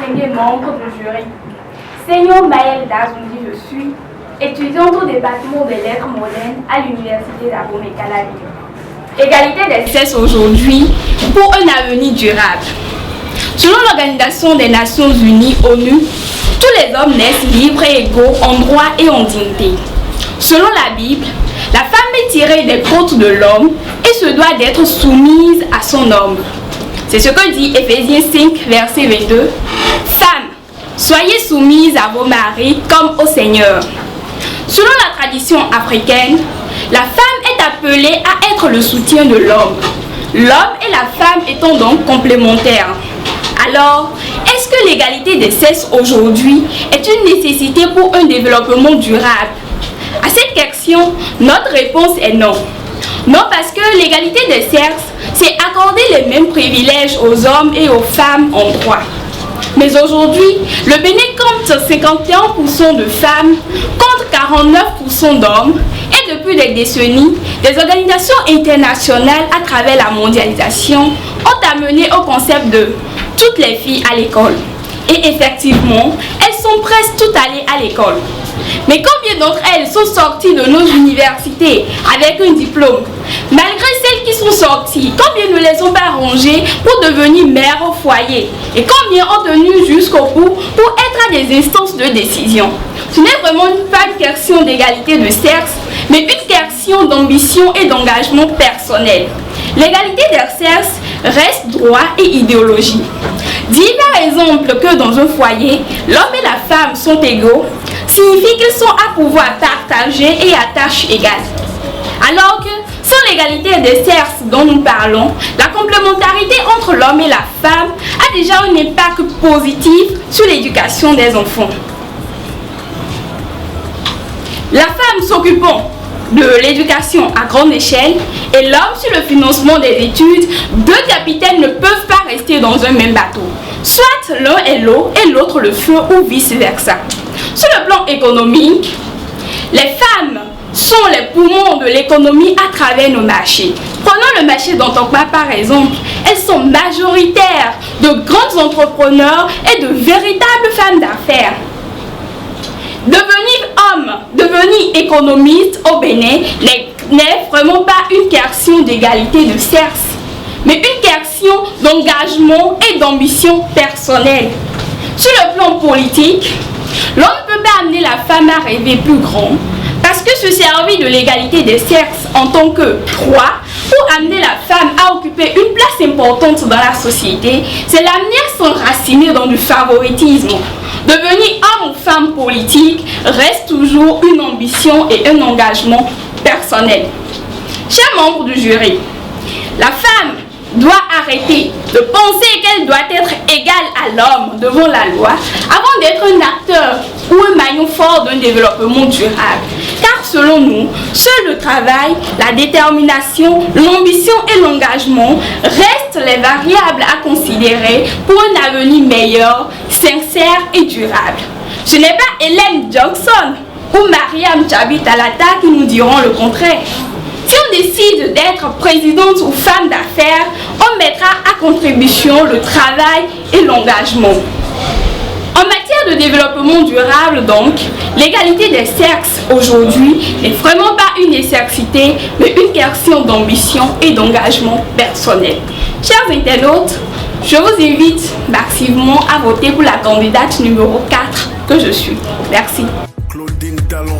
distingués membres du jury. Seigneur Maël Dazundi, je suis étudiante au département des lettres modernes à l'université d'Abomey-Calavi. Égalité des sexes aujourd'hui pour un avenir durable. Selon l'Organisation des Nations Unies, ONU, tous les hommes naissent libres et égaux en droit et en dignité. Selon la Bible, la femme est tirée des côtes de l'homme et se doit d'être soumise à son homme. C'est ce que dit Éphésiens 5, verset 22. Femmes, soyez soumises à vos maris comme au Seigneur. Selon la tradition africaine, la femme est appelée à être le soutien de l'homme. L'homme et la femme étant donc complémentaires. Alors, est-ce que l'égalité des sexes aujourd'hui est une nécessité pour un développement durable? À cette question, notre réponse est non. Non, parce que l'égalité des sexes, c'est accorder les mêmes privilèges aux hommes et aux femmes en droit. Mais aujourd'hui, le Bénin compte 51% de femmes contre 49% d'hommes et depuis des décennies, des organisations internationales à travers la mondialisation ont amené au concept de toutes les filles à l'école. Et effectivement, elles sont presque toutes allées à l'école. Mais combien d'entre elles sont sorties de nos universités avec un diplôme? Malgré celles qui sont sorties, combien ne les ont pas rangées pour devenir mères au foyer? Et combien ont tenu jusqu'au bout pour être à des instances de décision? Ce n'est vraiment pas une question d'égalité de sexe, mais une question d'ambition et d'engagement personnel. L'égalité des sexes reste droit et idéologie. Dire par exemple que dans un foyer, l'homme et la femme sont égaux signifie qu'ils sont à pouvoir partager et à tâches égales. Alors que sans l'égalité des sexes dont nous parlons, la complémentarité entre l'homme et la femme a déjà un impact positif sur l'éducation des enfants. La femme s'occupant de l'éducation à grande échelle et l'homme sur le financement des études, deux capitaines ne peuvent pas rester dans un même bateau. Soit l'un est l'eau et l'autre le feu ou vice-versa. Sur le plan économique, les femmes sont les poumons de l'économie à travers nos marchés. Prenons le marché d'Antokwa par exemple. Elles sont majoritaires de grands entrepreneurs et de véritables femmes d'affaires. Devenir homme, devenir économiste au Bénin n'est vraiment pas une question d'égalité de sexe, mais une question d'engagement et d'ambition personnelle. Sur le plan politique, l'on ne peut pas amener la femme à rêver plus grand, parce que se servir de l'égalité des sexes en tant que proie pour amener la femme à occuper une place importante dans la société, c'est l'amener à s'enraciner dans du favoritisme. Devenir homme ou femme politique reste toujours une ambition et un engagement personnel. Chers membres du jury, la femme doit arrêter de penser qu'elle doit être égale à l'homme devant la loi avant d'être un acteur ou un maillon fort d'un développement durable. Car selon nous, seul le travail, la détermination, l'ambition et l'engagement restent les variables à considérer pour un avenir meilleur, sincère et durable. Ce n'est pas Hélène Johnson ou Mariam Tchabi Talata qui nous diront le contraire. Si on décide d'être présidente ou femme d'affaires, on mettra à contribution le travail et l'engagement. En matière de développement durable, donc, l'égalité des sexes aujourd'hui n'est vraiment pas une nécessité, mais une question d'ambition et d'engagement personnel. Chers internautes, je vous invite massivement à voter pour la candidate numéro 4 que je suis. Merci. Claudine Talon.